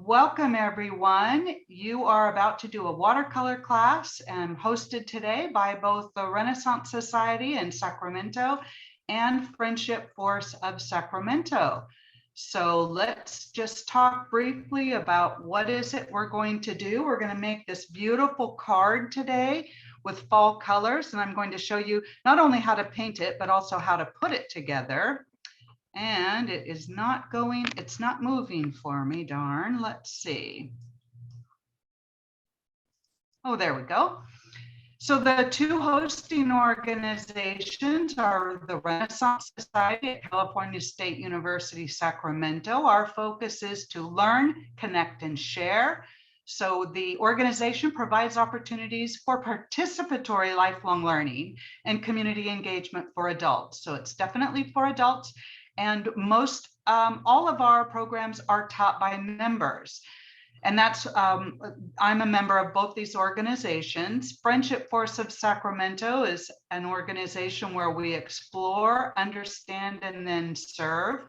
Welcome everyone. You are about to do a watercolor class and hosted today by both the Renaissance Society in Sacramento and Friendship Force of Sacramento. So let's just talk briefly about what is it we're going to do. We're going to make this beautiful card today with fall colors, and I'm going to show you not only how to paint it, but also how to put it together. And it is not going, it's not moving for me, darn. Let's see. Oh, there we go. So the two hosting organizations are the Renaissance Society at California State University, Sacramento. Our focus is to learn, connect, and share. So the organization provides opportunities for participatory lifelong learning and community engagement for adults. So it's definitely for adults. And most, all of our programs are taught by members. And that's, I'm a member of both these organizations. Friendship Force of Sacramento is an organization where we explore, understand, and then serve.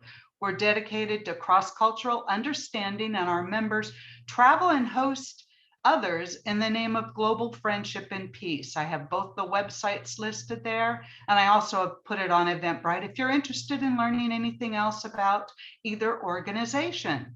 We're dedicated to cross-cultural understanding, and our members travel and host others in the name of global friendship and peace. I have both the websites listed there, and I also have put it on Eventbrite if you're interested in learning anything else about either organization.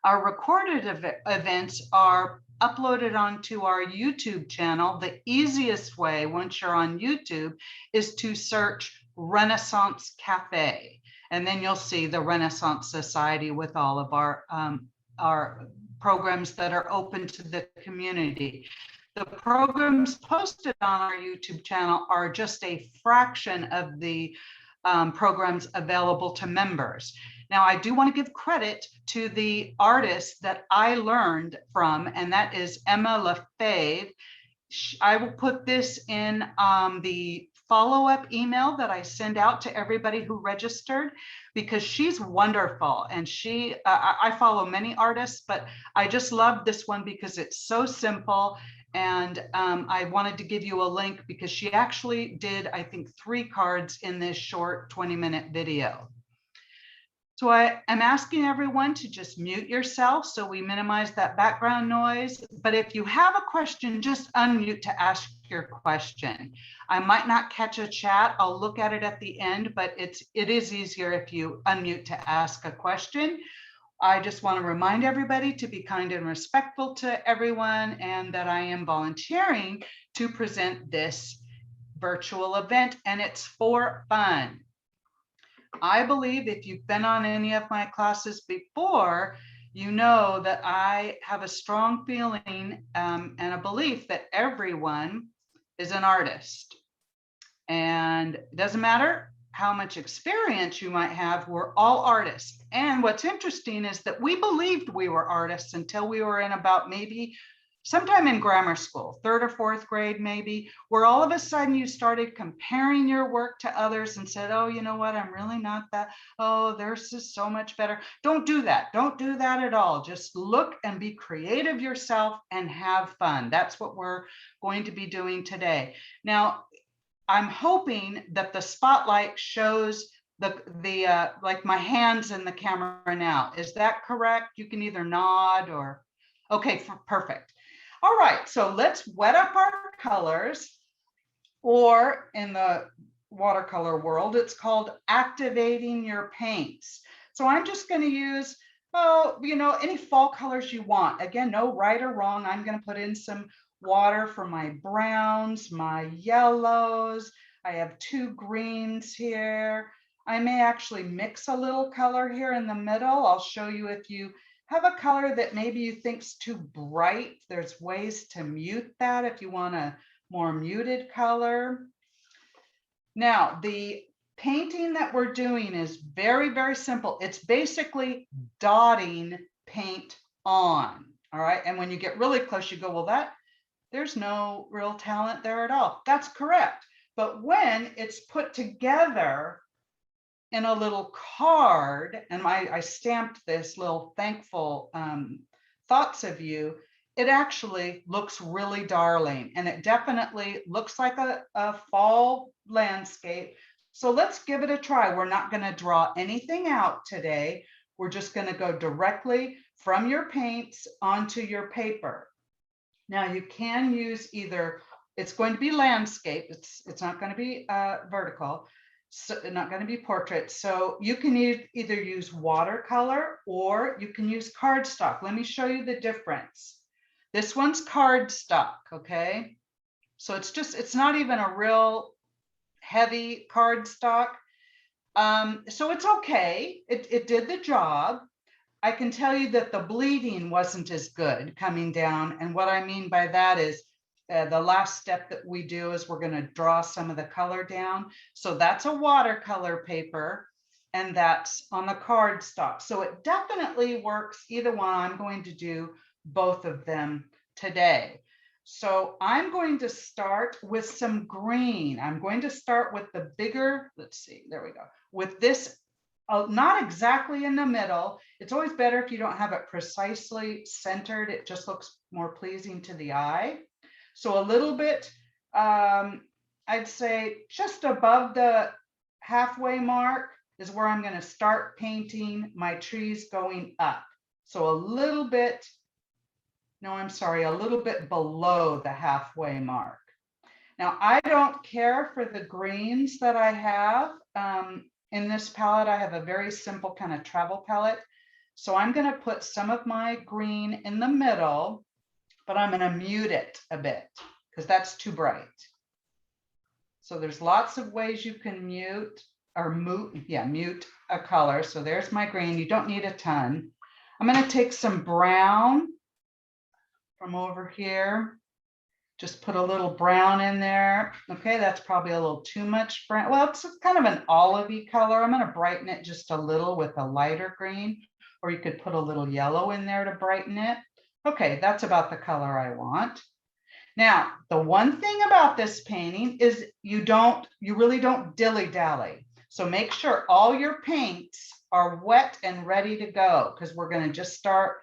Our recorded events are uploaded onto our YouTube channel. The easiest way, once you're on YouTube, is to search Renaissance Cafe, and then you'll see the Renaissance Society with all of our programs that are open to the community. The programs posted on our YouTube channel are just a fraction of the programs available to members. Now, I do want to give credit to the artist that I learned from, and that is Emma Lefebvre. I will put this in the follow-up email that I send out to everybody who registered, because she's wonderful. And I follow many artists, but I just love this one because it's so simple. And I wanted to give you a link because she actually did, I think, 3 cards in this short 20-minute video. So I am asking everyone to just mute yourself so we minimize that background noise. But if you have a question, just unmute to ask your question. I might not catch a chat. I'll look at it at the end, but it is easier if you unmute to ask a question. I just want to remind everybody to be kind and respectful to everyone, and that I am volunteering to present this virtual event, and it's for fun. I believe if you've been on any of my classes before, you know that I have a strong feeling and a belief that everyone is an artist. And it doesn't matter how much experience you might have, we're all artists. And what's interesting is that we believed we were artists until we were in about maybe sometime in grammar school, 3rd or 4th grade, maybe, where all of a sudden you started comparing your work to others and said, oh, you know what, I'm really not that. Oh, theirs is so much better. Don't do that. Don't do that at all. Just look and be creative yourself and have fun. That's what we're going to be doing today. Now, I'm hoping that the spotlight shows the like my hands in the camera now. Is that correct? You can either nod or, okay, perfect. All right, so let's wet up our colors, or in the watercolor world, it's called activating your paints. So I'm just going to use, oh, you know, any fall colors you want. Again, no right or wrong. I'm going to put in some water for my browns, my yellows. I have 2 greens here. I may actually mix a little color here in the middle. I'll show you if you have a color that maybe you think's too bright. There's ways to mute that if you want a more muted color. Now, the painting that we're doing is very, very simple. It's basically dotting paint on, all right? And when you get really close, you go, well, there's no real talent there at all. That's correct. But when it's put together in a little card, and I stamped this little thankful thoughts of you, it actually looks really darling, and it definitely looks like a fall landscape. So let's give it a try. We're not going to draw anything out today. We're just going to go directly from your paints onto your paper. Now you can use either, it's going to be landscape, it's not going to be vertical, so not going to be portrait. So you can either use watercolor or you can use cardstock. Let me show you the difference. This one's cardstock, okay? So it's not even a real heavy cardstock. So it's okay. It did the job. I can tell you that the bleeding wasn't as good coming down. And what I mean by that is the last step that we do is we're going to draw some of the color down. So that's a watercolor paper and that's on the cardstock. So it definitely works either one. I'm going to do both of them today. So I'm going to start with some green. I'm going to start with the bigger, let's see, there we go, with this. Not exactly in the middle. It's always better if you don't have it precisely centered. It just looks more pleasing to the eye. So a little bit, I'd say just above the halfway mark is where I'm going to start painting my trees going up. So a little bit, no, I'm sorry, a little bit below the halfway mark. Now, I don't care for the greens that I have. In this palette, I have a very simple kind of travel palette. So I'm going to put some of my green in the middle, but I'm going to mute it a bit because that's too bright. So there's lots of ways you can mute a color. So there's my green. You don't need a ton. I'm going to take some brown from over here. Just put a little brown in there. Okay, that's probably a little too much brown. Well, it's kind of an olivey color. I'm going to brighten it just a little with a lighter green, or you could put a little yellow in there to brighten it. Okay, that's about the color I want. Now, the one thing about this painting is you really don't dilly-dally. So make sure all your paints are wet and ready to go because we're going to just start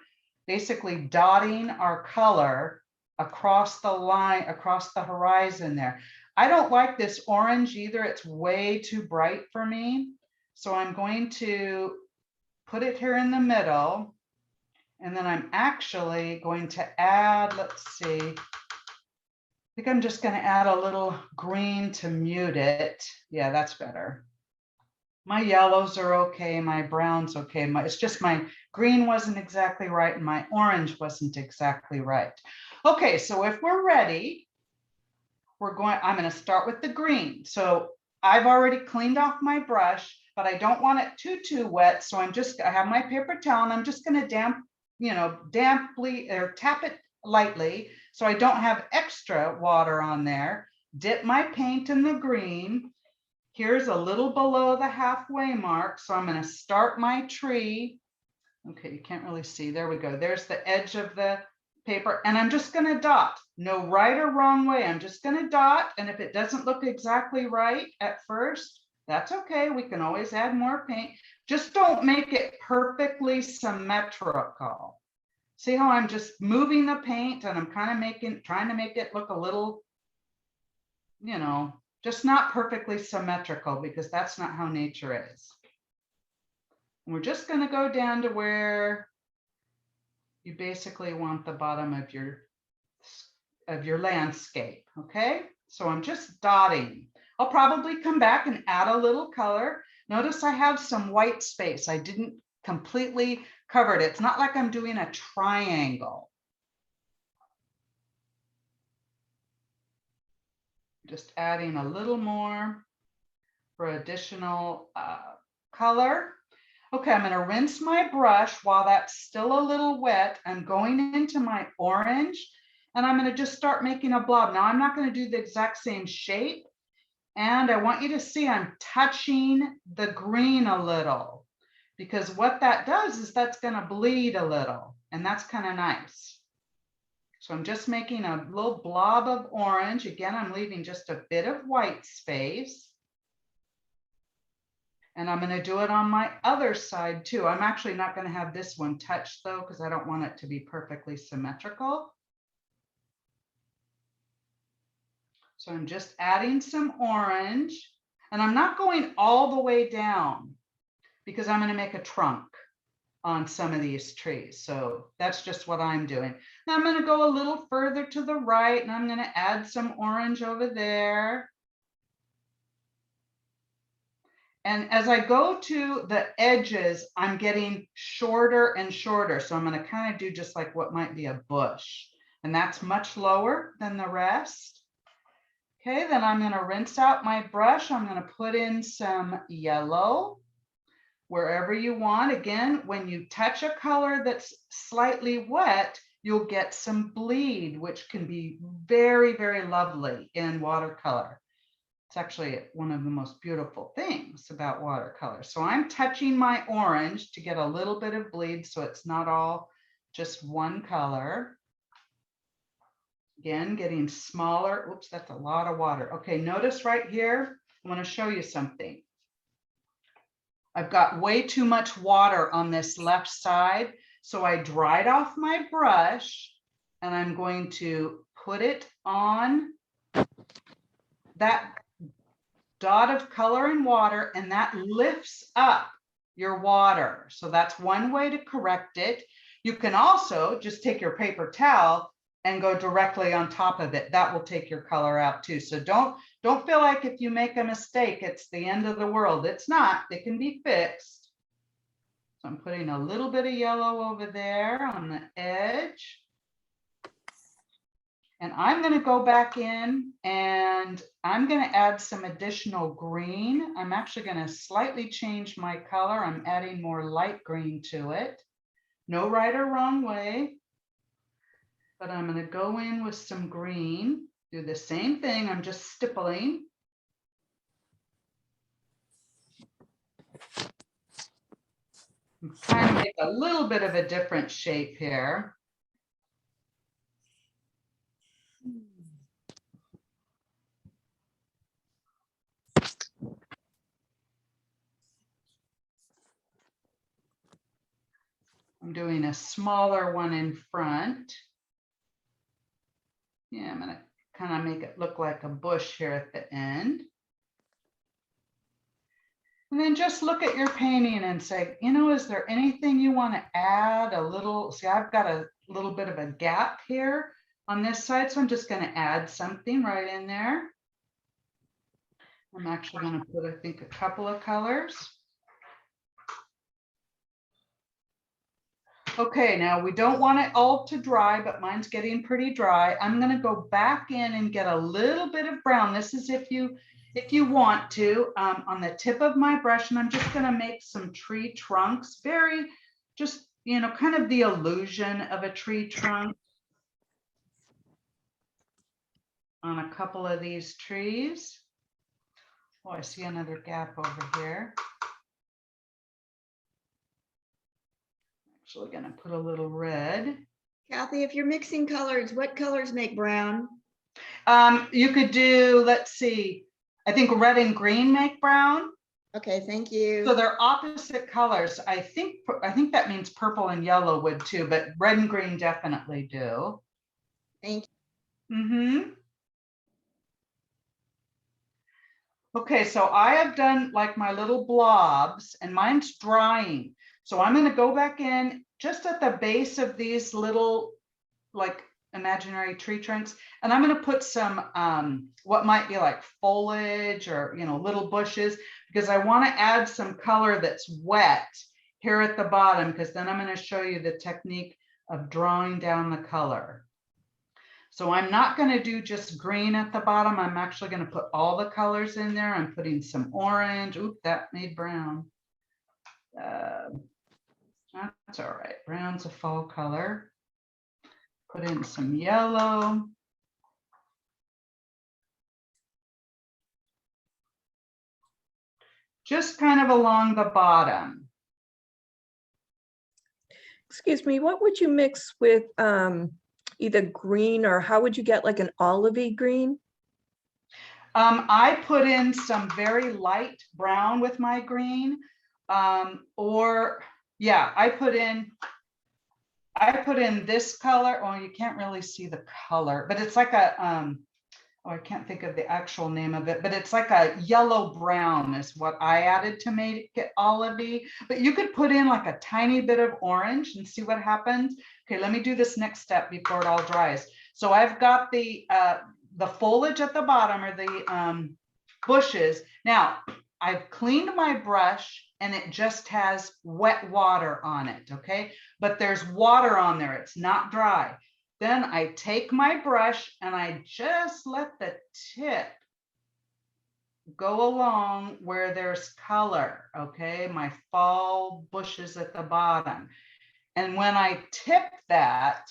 basically dotting our color across the line, across the horizon there. I don't like this orange either. It's way too bright for me. So I'm going to put it here in the middle. And then I'm actually going to add, let's see, I think I'm just going to add a little green to mute it. Yeah, that's better. My yellows are okay. My brown's okay. It's just my green wasn't exactly right and my orange wasn't exactly right. Okay, so if we're ready, I'm going to start with the green. So I've already cleaned off my brush, but I don't want it too wet. So I have my paper towel and I'm just going to damply or tap it lightly so I don't have extra water on there. Dip my paint in the green. Here's a little below the halfway mark. So I'm going to start my tree. Okay, you can't really see. There we go. There's the edge of the paper. And I'm just going to dot. No right or wrong way. I'm just going to dot. And if it doesn't look exactly right at first, that's okay. We can always add more paint. Just don't make it perfectly symmetrical. See how I'm just moving the paint and I'm kind of trying to make it look a little, just not perfectly symmetrical because that's not how nature is. And we're just going to go down to where you basically want the bottom of your landscape. Okay, so I'm just dotting. I'll probably come back and add a little color. Notice I have some white space. I didn't completely cover it. It's not like I'm doing a triangle. Just adding a little more for additional color. Okay, I'm going to rinse my brush while that's still a little wet. I'm going into my orange and I'm going to just start making a blob. Now I'm not going to do the exact same shape. And I want you to see I'm touching the green a little because what that does is that's going to bleed a little and that's kind of nice. So I'm just making a little blob of orange. Again, I'm leaving just a bit of white space. And I'm going to do it on my other side too. I'm actually not going to have this one touched though, because I don't want it to be perfectly symmetrical. So I'm just adding some orange and I'm not going all the way down because I'm going to make a trunk. on some of these trees. So that's just what I'm doing. Now I'm going to go a little further to the right and I'm going to add some orange over there. And as I go to the edges, I'm getting shorter and shorter. So I'm going to kind of do just like what might be a bush. And that's much lower than the rest. Okay, then I'm going to rinse out my brush. I'm going to put in some yellow wherever you want. Again, when you touch a color that's slightly wet, you'll get some bleed, which can be very, very lovely in watercolor. It's actually one of the most beautiful things about watercolor. So I'm touching my orange to get a little bit of bleed so it's not all just one color. Again, getting smaller. Oops, that's a lot of water. Okay, notice right here, I want to show you something. I've got way too much water on this left side. So I dried off my brush and I'm going to put it on that dot of color and water, and that lifts up your water. So that's one way to correct it. You can also just take your paper towel and go directly on top of it. That will take your color out too. So don't feel like if you make a mistake, it's the end of the world. It's not. It can be fixed. So I'm putting a little bit of yellow over there on the edge. And I'm going to go back in and I'm going to add some additional green. I'm actually going to slightly change my color. I'm adding more light green to it. No right or wrong way. But I'm going to go in with some green, do the same thing. I'm just stippling. I'm trying to make a little bit of a different shape here. I'm doing a smaller one in front. Yeah, I'm going to kind of make it look like a bush here at the end. And then just look at your painting and say, you know, is there anything you want to add a little? See, I've got a little bit of a gap here on this side, so I'm just going to add something right in there. I'm actually going to put, I think, a couple of colors. Okay, now we don't want it all to dry, but mine's getting pretty dry. I'm going to go back in and get a little bit of brown. This is if you want to, on the tip of my brush, and I'm just going to make some tree trunks, very just, you know, kind of the illusion of a tree trunk on a couple of these trees. Oh, I see another gap over here. Actually going to put a little red. Kathy, if you're mixing colors, what colors make brown? You could do, let's see, I think red and green make brown. Okay, thank you. So they're opposite colors. I think that means purple and yellow would too, but red and green definitely do. Thank you. Mm-hmm. Okay, so I have done like my little blobs and mine's drying. So I'm going to go back in just at the base of these little like imaginary tree trunks. And I'm going to put some what might be like foliage or, you know, little bushes, because I want to add some color that's wet here at the bottom, because then I'm going to show you the technique of drawing down the color. So I'm not going to do just green at the bottom. I'm actually going to put all the colors in there. I'm putting some orange. Oop, that made brown. That's all right. Brown's a fall color. Put in some yellow. Just kind of along the bottom. Excuse me, what would you mix with either green, or how would you get like an olivey green? I put in some very light brown with my green, or yeah, I put in this color. Oh, you can't really see the color, but it's like a oh, I can't think of the actual name of it, but it's like a yellow brown is what I added to make it olivey. But you could put in like a tiny bit of orange and see what happens. Okay, let me do this next step before it all dries. So I've got the foliage at the bottom, or the bushes. Now I've cleaned my brush and it just has wet water on it, okay? But there's water on there, it's not dry. Then I take my brush and I just let the tip go along where there's color, okay? My fall bushes at the bottom. And when I tip that,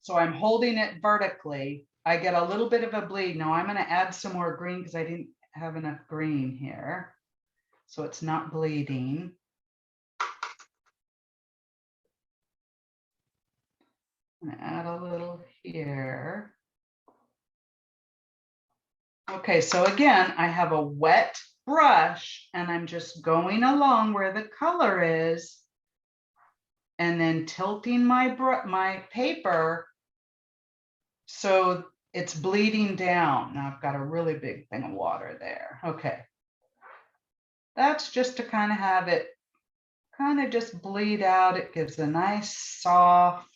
so I'm holding it vertically, I get a little bit of a bleed. Now I'm going to add some more green because I didn't have enough green here. So it's not bleeding. I'm going to add a little here. Okay, so again, I have a wet brush and I'm just going along where the color is and then tilting my paper so it's bleeding down. Now I've got a really big thing of water there. Okay. That's just to kind of have it kind of just bleed out. It gives a nice soft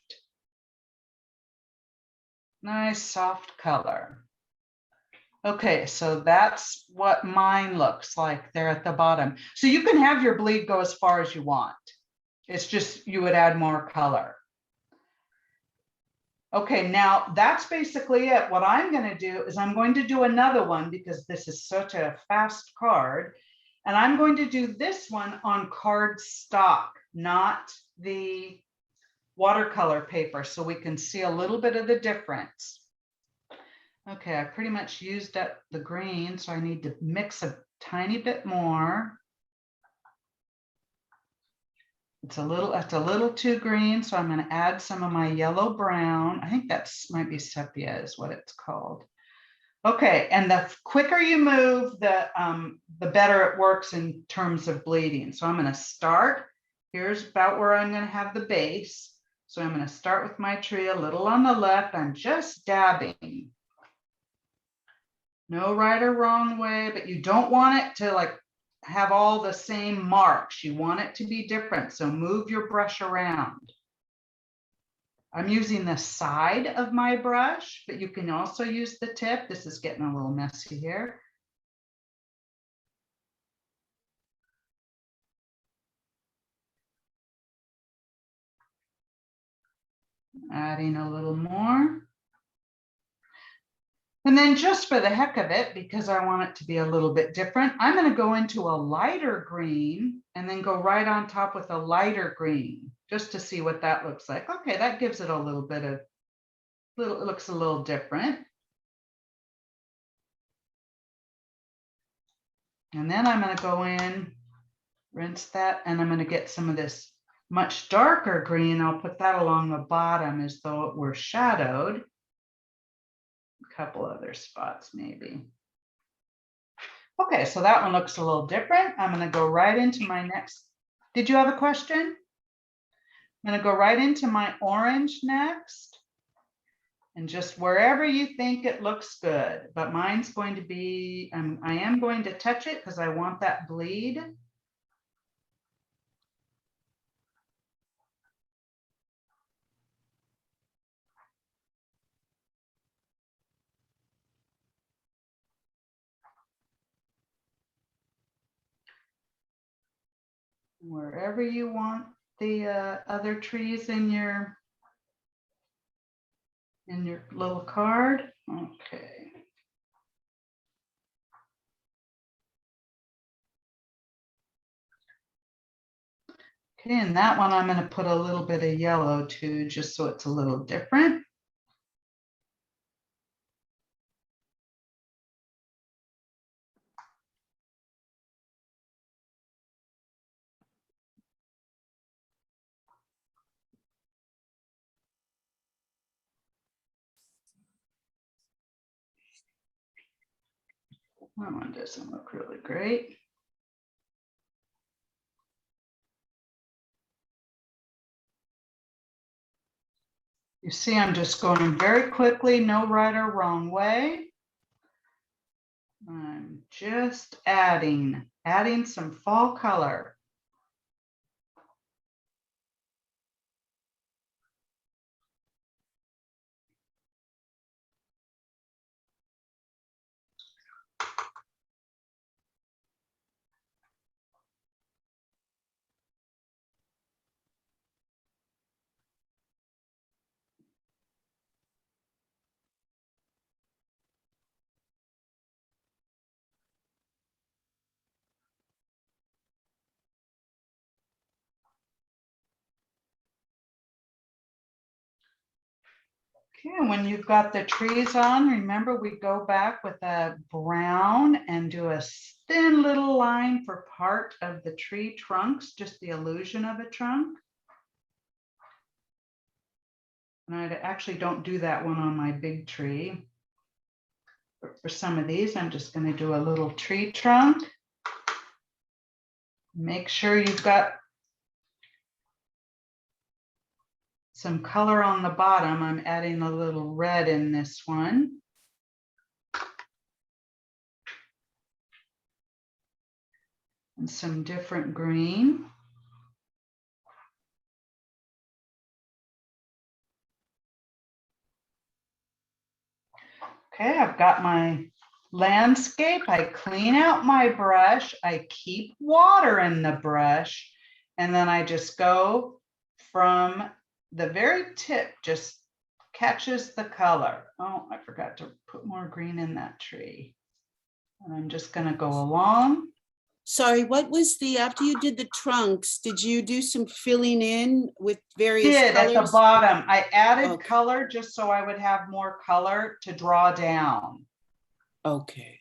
color. Okay, so that's what mine looks like there at the bottom. So you can have your bleed go as far as you want. It's just you would add more color. Okay, now that's basically it. What I'm going to do is I'm going to do another one because this is such a fast card. And I'm going to do this one on card stock, not the watercolor paper, so we can see a little bit of the difference. Okay, I pretty much used up the green, so I need to mix a tiny bit more. It's a little too green, so I'm going to add some of my yellow brown. I think that's might be sepia is what it's called. Okay, and the quicker you move, the better it works in terms of bleeding. So I'm going to start. Here's about where I'm going to have the base. So I'm going to start with my tree a little on the left. I'm just dabbing. No right or wrong way, but you don't want it to like have all the same marks. You want it to be different. So move your brush around. I'm using the side of my brush, but you can also use the tip. This is getting a little messy here. Adding a little more. And then just for the heck of it, because I want it to be a little bit different, I'm going to go into a lighter green and then go right on top with a lighter green, just to see what that looks like. Okay, that gives it a little bit of, it looks a little different. And then I'm going to go in, rinse that, and I'm going to get some of this much darker green. I'll put that along the bottom as though it were shadowed. A couple other spots maybe. Okay, so that one looks a little different. I'm going to go right into my next. Did you have a question? I'm going to go right into my orange next. And just wherever you think it looks good, but mine's going to be, I am going to touch it because I want that bleed. Wherever you want the other trees in your little card. Okay. Okay, and that one I'm going to put a little bit of yellow too, just so it's a little different. That one doesn't look really great. You see, I'm just going very quickly, no right or wrong way. I'm just adding some fall color. Okay, and when you've got the trees on, remember we go back with a brown and do a thin little line for part of the tree trunks, just the illusion of a trunk. And I actually don't do that one on my big tree. But for some of these, I'm just going to do a little tree trunk. Make sure you've got some color on the bottom. I'm adding a little red in this one. And some different green. Okay, I've got my landscape. I clean out my brush. I keep water in the brush. And then I just go from the very tip, just catches the color. Oh, I forgot to put more green in that tree. And I'm just going to go along. Sorry, what was the, after you did the trunks, did you do some filling in with various At the colors? bottom, I added Okay. color just so I would have more color to draw down. Okay,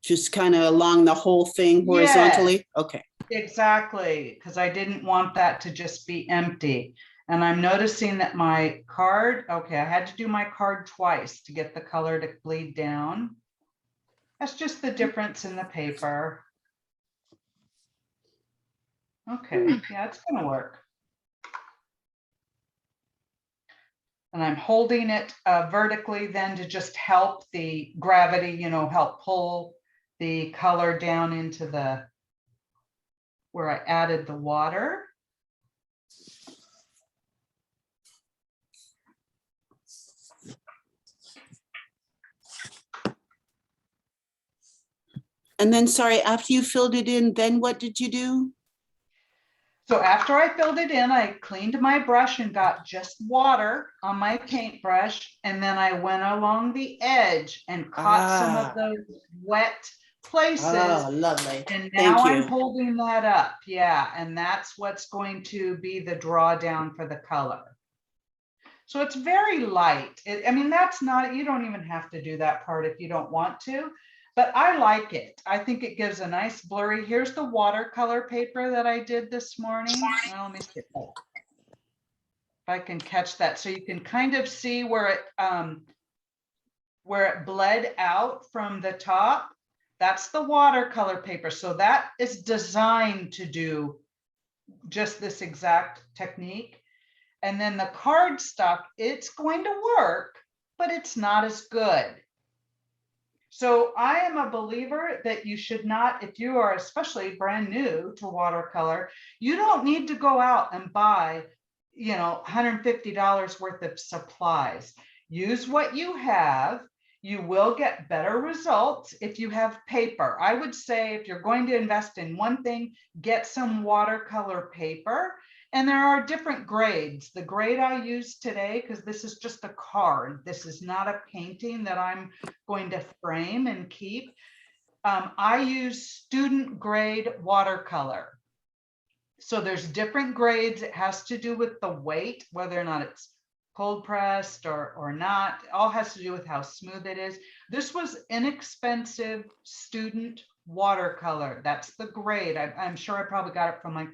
just kind of along the whole thing horizontally? Okay, Exactly, because I didn't want that to just be empty. And I'm noticing that my card, okay, I had to do my card twice to get the color to bleed down. That's just the difference in the paper. Okay, yeah, it's gonna work. And I'm holding it vertically then to just help the gravity, you know, help pull the color down into the, where I added the water. and then, sorry, after you filled it in, then what did you do? So after I filled it in, I cleaned my brush and got just water on my paintbrush. And then I went along the edge and caught some of those wet places. Oh, lovely. And Thank now I'm you. holding that up. Yeah, and that's what's going to be the drawdown for the color. So it's very light. I mean, that's not, you don't even have to do that part if you don't want to. But I like it. I think it gives a nice blurry. Here's the watercolor paper that I did this morning. Well, let me see if I can catch that. So you can kind of see where it bled out from the top. That's the watercolor paper. So that is designed to do just this exact technique. And then the cardstock, it's going to work, but it's not as good. So I am a believer that you should not, if you are especially brand new to watercolor, you don't need to go out and buy, you know, $150 worth of supplies. Use what you have. You will get better results if you have paper. I would say if you're going to invest in one thing, get some watercolor paper. And there are different grades. The grade I use today, because this is just a card, this is not a painting that I'm going to frame and keep. I use student grade watercolor. So there's different grades. It has to do with the weight, whether or not it's cold pressed or not. It all has to do with how smooth it is. This was inexpensive student watercolor. That's the grade. I'm sure I probably got it from like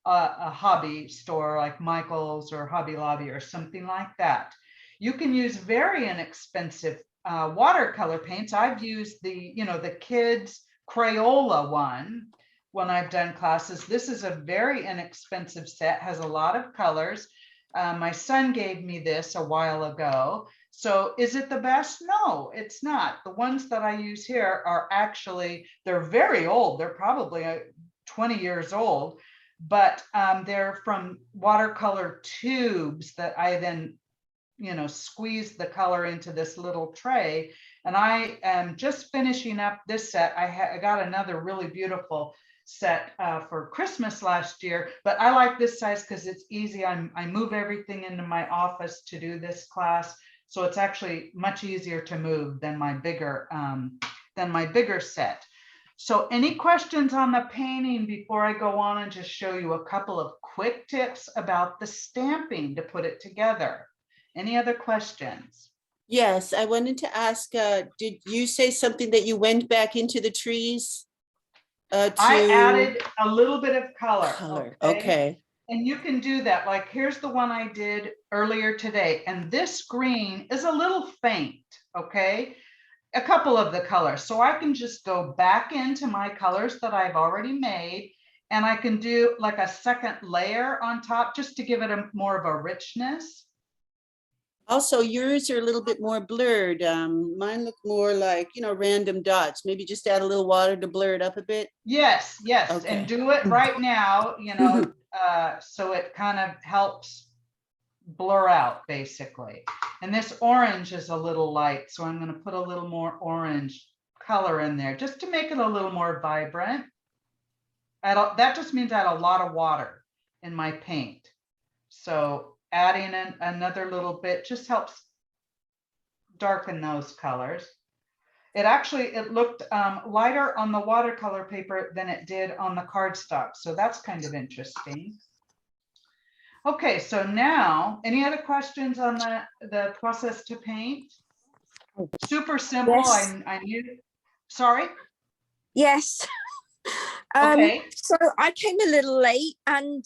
a hobby store like Michael's or Hobby Lobby or something like that. You can use very inexpensive watercolor paints. I've used the, you know, the kids Crayola one when I've done classes. This is a very inexpensive set, has a lot of colors. My son gave me this a while ago. So is it the best? No, it's not. The ones that I use here are actually, they're very old. They're probably 20 years old, but they're from watercolor tubes that I then, squeeze the color into this little tray. And I am just finishing up this set. I got another really beautiful set for Christmas last year, but I like this size because it's easy. I move everything into my office to do this class. So it's actually much easier to move than my bigger set. So any questions on the painting before I go on and just show you a couple of quick tips about the stamping to put it together? Any other questions? Yes, I wanted to ask, did you say something that you went back into the trees? I added a little bit of color. Color, okay. And you can do that. Like, here's the one I did earlier today. And this green is a little faint, okay? A couple of the colors. So I can just go back into my colors that I've already made, and I can do like a second layer on top just to give it more of a richness. Also, yours are a little bit more blurred. Mine look more like, random dots. Maybe just add a little water to blur it up a bit. Yes, yes. Okay. And do it right now, so it kind of helps blur out basically. And this orange is a little light, so I'm going to put a little more orange color in there just to make it a little more vibrant. That just means I add a lot of water in my paint. So adding in another little bit just helps darken those colors. It looked lighter on the watercolor paper than it did on the cardstock. So that's kind of interesting. Okay, so now, any other questions on the process to paint? Super simple. Yes. I knew. Sorry? Yes. Okay. So I came a little late, and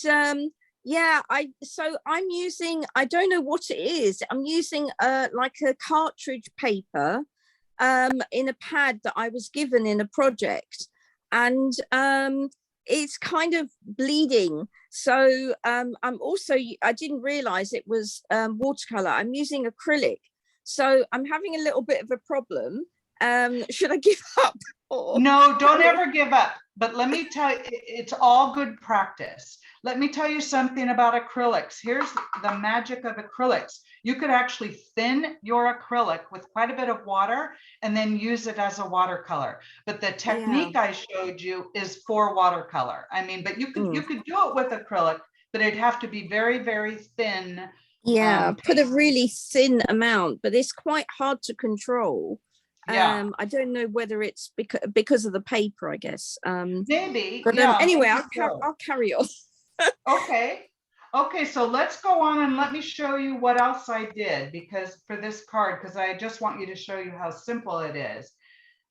yeah, I'm using, I don't know what it is. I'm using like a cartridge paper in a pad that I was given in a project, and it's kind of bleeding. So I didn't realize it was watercolor. I'm using acrylic. So I'm having a little bit of a problem. Should I give up? No, don't ever give up. But let me tell you, it's all good practice. Let me tell you something about acrylics. Here's the magic of acrylics. You could actually thin your acrylic with quite a bit of water and then use it as a watercolor. But the technique I showed you is for watercolor. I mean, but you could do it with acrylic, but it'd have to be very, very thin. Yeah, put a really thin amount, but it's quite hard to control. Yeah. I don't know whether it's because of the paper, I guess. Maybe. But yeah, anyway, maybe I'll carry on. Okay, so let's go on and let me show you what else I did because for this card, because I just want you to show you how simple it is.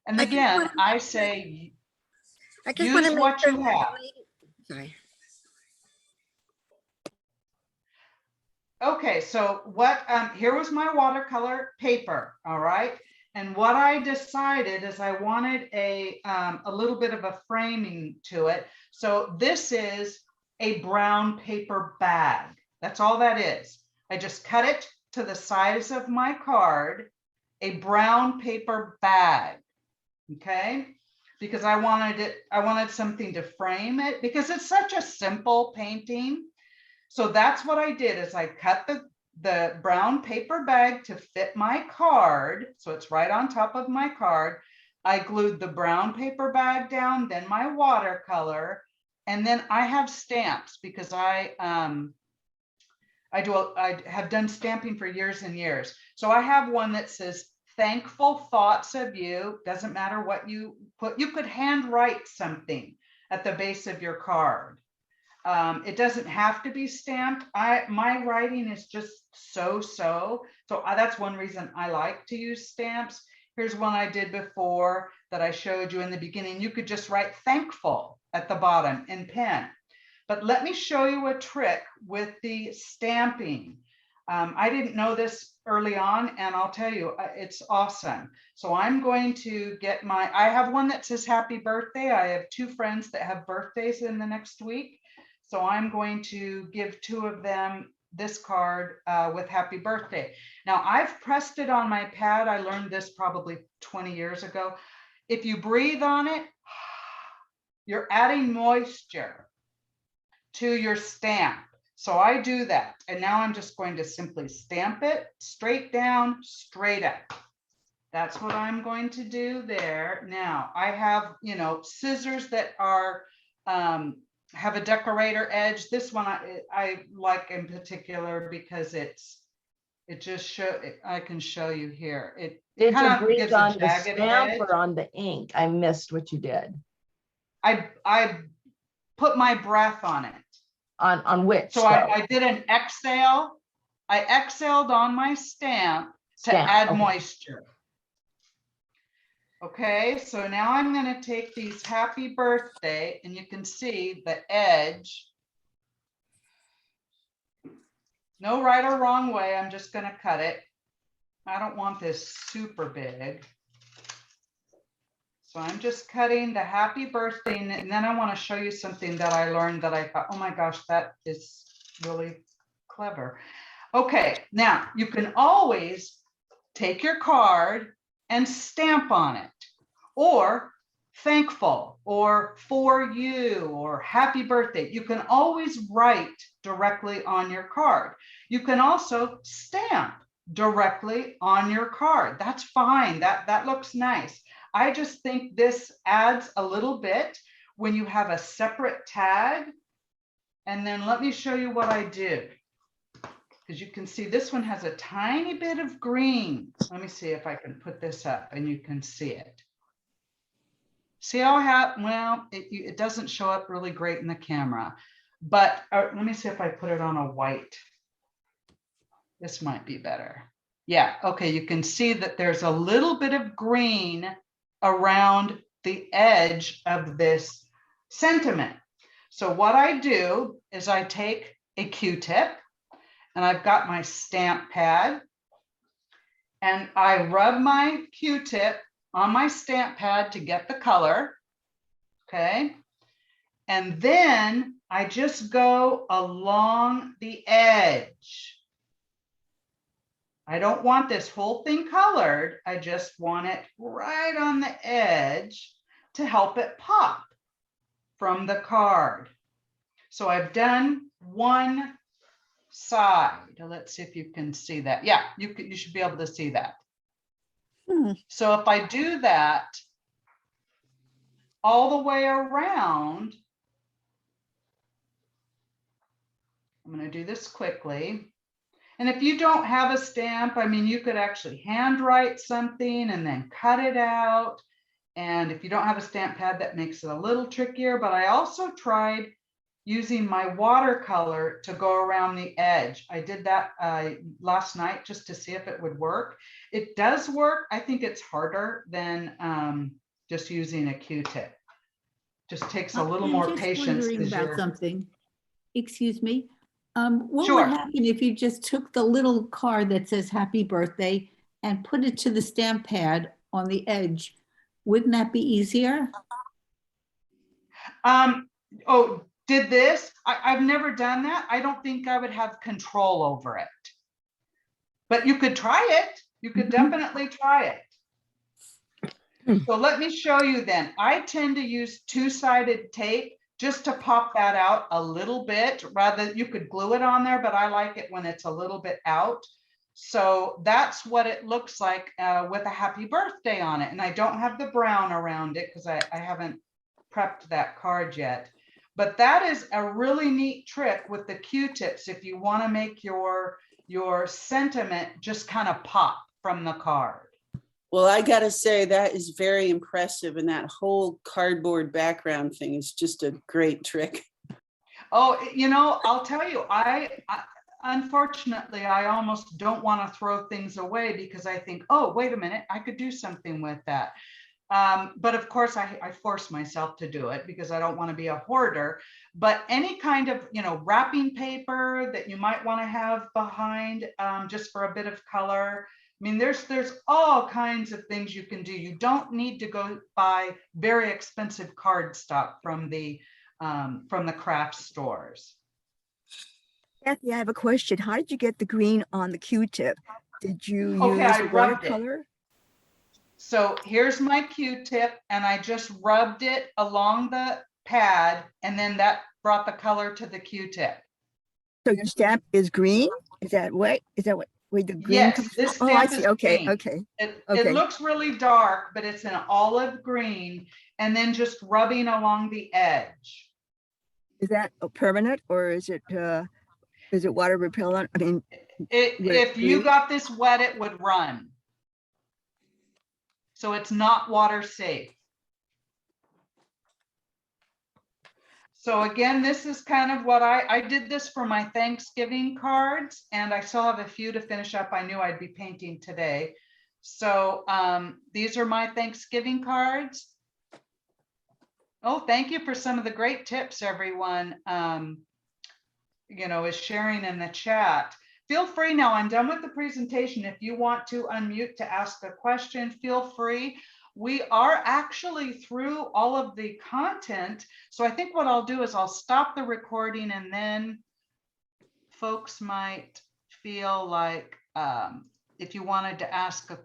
And again, I say use what you have. Sorry. Okay, so here was my watercolor paper, all right? And what I decided is I wanted a little bit of a framing to it. So this is a brown paper bag. That's all that is. I just cut it to the size of my card, a brown paper bag, okay? Because I wanted something to frame it because it's such a simple painting. So that's what I did is I cut the brown paper bag to fit my card. So it's right on top of my card. I glued the brown paper bag down, then my watercolor, and then I have stamps because I have done stamping for years and years. So I have one that says, thankful thoughts of you. Doesn't matter what you put. You could handwrite something at the base of your card. It doesn't have to be stamped. My writing is just so that's one reason I like to use stamps. Here's one I did before that I showed you in the beginning. You could just write thankful at the bottom in pen. But let me show you a trick with the stamping. I didn't know this early on, and I'll tell you, it's awesome. So I'm going to get I have one that says happy birthday. I have 2 friends that have birthdays in the next week. So I'm going to give 2 of them this card with happy birthday. Now I've pressed it on my pad. I learned this probably 20 years ago. If you breathe on it, you're adding moisture to your stamp. So I do that. And now I'm just going to simply stamp it straight down, straight up. That's what I'm going to do there. Now I have, you know, scissors that are, have a decorator edge. This one I like in particular because it just I can show you here. It Did you kind of breathe gives a on the jagged stamp edge. or on the ink? I missed what you did. I put my breath on it. On which? So though? I did an exhale. I exhaled on my stamp to Stamp, add okay. moisture. Okay, so now I'm going to take these happy birthday, and you can see the edge. No right or wrong way. I'm just going to cut it. I don't want this super big. So I'm just cutting the happy birthday, and then I want to show you something that I learned that I thought, oh my gosh, that is really clever. Okay, now you can always take your card and stamp on it, or thankful, or for you, or happy birthday. You can always write directly on your card. You can also stamp directly on your card. That's fine. That looks nice. I just think this adds a little bit when you have a separate tag. And then let me show you what I did. Because you can see this one has a tiny bit of green. Let me see if I can put this up and you can see it. See how I have, well, it doesn't show up really great in the camera, but let me see if I put it on a white. This might be better. Yeah, okay, you can see that there's a little bit of green around the edge of this sentiment. So what I do is I take a Q-tip, and I've got my stamp pad, and I rub my Q-tip on my stamp pad to get the color, okay? And then I just go along the edge. I don't want this whole thing colored. I just want it right on the edge to help it pop from the card. So I've done one side. Let's see if you can see that. Yeah, you should be able to see that. So if I do that all the way around, I'm going to do this quickly. And if you don't have a stamp, I mean, you could actually handwrite something and then cut it out. And if you don't have a stamp pad, that makes it a little trickier. But I also tried using my watercolor to go around the edge. I did that last night just to see if it would work. It does work. I think it's harder than just using a Q-tip. Just takes a little more patience. Wondering about something. Excuse me. What Sure. would happen if you just took the little card that says happy birthday and put it to the stamp pad on the edge? Wouldn't that be easier? Oh, did this? I've never done that. I don't think I would have control over it. But you could try it. You could definitely try it. So let me show you then. I tend to use two-sided tape just to pop that out a little bit. Rather, you could glue it on there, but I like it when it's a little bit out. So that's what it looks like with a happy birthday on it. And I don't have the brown around it because I haven't prepped that card yet. But that is a really neat trick with the Q-tips if you want to make your sentiment just kind of pop from the card. Well, I gotta say that is very impressive, and that whole cardboard background thing is just a great trick. Oh, you know, I'll tell you, I unfortunately, I almost don't want to throw things away because I think, oh, wait a minute, I could do something with that. But of course, I force myself to do it because I don't want to be a hoarder. But any kind of, you know, wrapping paper that you might want to have behind just for a bit of color. I mean, there's all kinds of things you can do. You don't need to go buy very expensive cardstock from the craft stores. Kathy, I have a question. How did you get the green on the Q-tip? Did you Okay, use I a rubbed it. watercolor? So here's my Q-tip and I just rubbed it along the pad and then that brought the color to the Q-tip. So your stamp is green? Is that what? Is that what where the green Yes, comes this from? Oh, I stamp see. is Okay, green. okay. It Okay. looks really dark, but it's an olive green and then just rubbing along the edge. Is that permanent or is it water repellent? I mean, would it If you bleed? got this wet, it would run. So it's not water safe. So again, this is kind of what I did this for my Thanksgiving cards and I still have a few to finish up. I knew I'd be painting today. So these are my Thanksgiving cards. Oh, thank you for some of the great tips, everyone. Is sharing in the chat. Feel free now, I'm done with the presentation. If you want to unmute to ask a question, feel free. We are actually through all of the content. So I think what I'll do is I'll stop the recording and then folks might feel like if you wanted to ask a question.